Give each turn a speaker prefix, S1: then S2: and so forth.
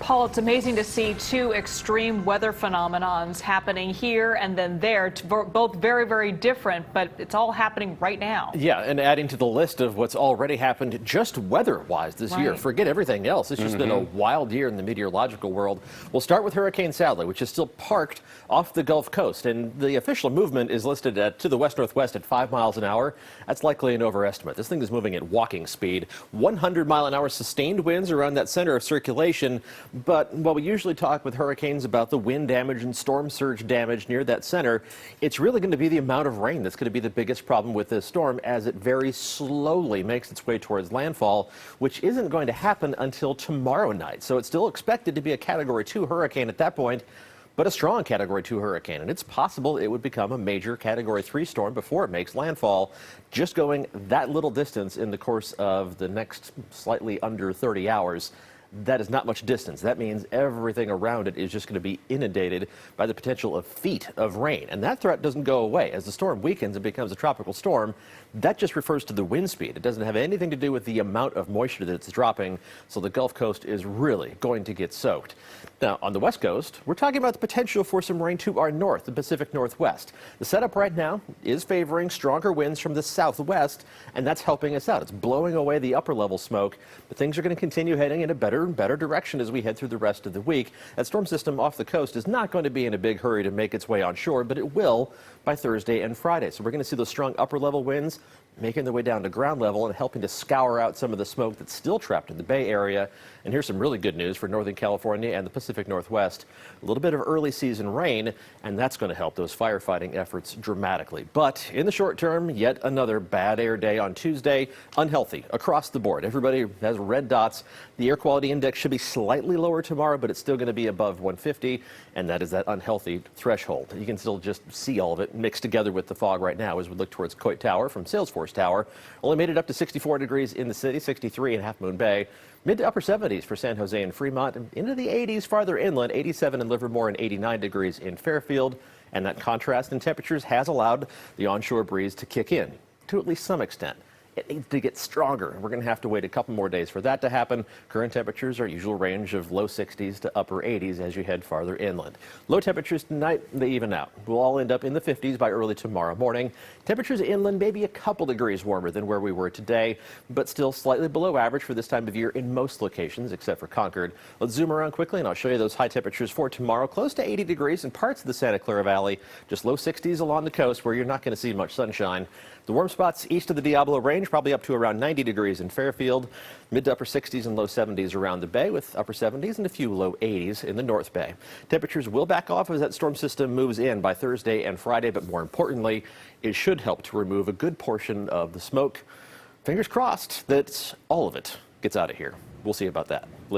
S1: Paul, it's amazing to see two extreme weather phenomenons happening here and then there, both very, very different, but it's all happening right now.
S2: Yeah, and adding to the list of what's already happened just weather-wise this year. Forget everything else. It's just been a wild year in the meteorological world. We'll start with Hurricane Sally, which is still parked off the Gulf Coast, and the official movement is listed to the west-northwest at 5 miles an hour. That's likely an overestimate. This thing is moving at walking speed. 100-mile-an-hour sustained winds around that center of circulation. But while we usually talk with hurricanes about the wind damage and storm surge damage near that center, it's really going to be the amount of rain that's going to be the biggest problem with this storm as it very slowly makes its way towards landfall, which isn't going to happen until tomorrow night. So it's still expected to be a Category 2 hurricane at that point, but a strong Category 2 hurricane. And it's possible it would become a major Category 3 storm before it makes landfall, just going that little distance in the course of the next slightly under 30 hours. That is not much distance. That means everything around it is just going to be inundated by the potential of feet of rain. And that threat doesn't go away. As the storm weakens and becomes a tropical storm, that just refers to the wind speed. It doesn't have anything to do with the amount of moisture that it's dropping. So the Gulf Coast is really going to get soaked. Now, on the West Coast, we're talking about the potential for some rain to our north, the Pacific Northwest. The setup right now is favoring stronger winds from the southwest, and that's helping us out. It's blowing away the upper level smoke, but things are going to continue heading in a better and better direction as we head through the rest of the week. That storm system off the coast is not going to be in a big hurry to make its way onshore, but it will by Thursday and Friday. So we're going to see those strong upper level winds making their way down to ground level and helping to scour out some of the smoke that's still trapped in the Bay Area. And here's some really good news for Northern California and the Pacific Northwest. A little bit of early season rain, and that's going to help those firefighting efforts dramatically. But in the short term, yet another bad air day on Tuesday. Unhealthy across the board. Everybody has red dots. The air quality index should be slightly lower tomorrow, but it's still going to be above 150, and that is that unhealthy threshold. You can still just see all of it mixed together with the fog right now as we look towards Coit Tower from Salesforce Tower. Only made it up to 64 degrees in the city, 63 in Half Moon Bay. Mid to upper 70s for San Jose and Fremont, and into the 80s farther inland, 87 in Livermore and 89 degrees in Fairfield. And that contrast in temperatures has allowed the onshore breeze to kick in to at least some extent. It needs to get stronger. We're going to have to wait a couple more days for that to happen. Current temperatures are usual range of low 60s to upper 80s as you head farther inland. Low temperatures tonight, they even out. We'll all end up in the 50s by early tomorrow morning. Temperatures inland maybe a couple degrees warmer than where we were today, but still slightly below average for this time of year in most locations except for Concord. Let's zoom around quickly and I'll show you those high temperatures for tomorrow. Close to 80 degrees in parts of the Santa Clara Valley. Just low 60s along the coast where you're not going to see much sunshine. The warm spots east of the Diablo Range, probably up to around 90 degrees in Fairfield. Mid to upper 60s and low 70s around the Bay, with upper 70s and a few low 80s in the North Bay. Temperatures will back off as that storm system moves in by Thursday and Friday, but more importantly, it should help to remove a good portion of the smoke. Fingers crossed that all of it gets out of here. We'll see about that.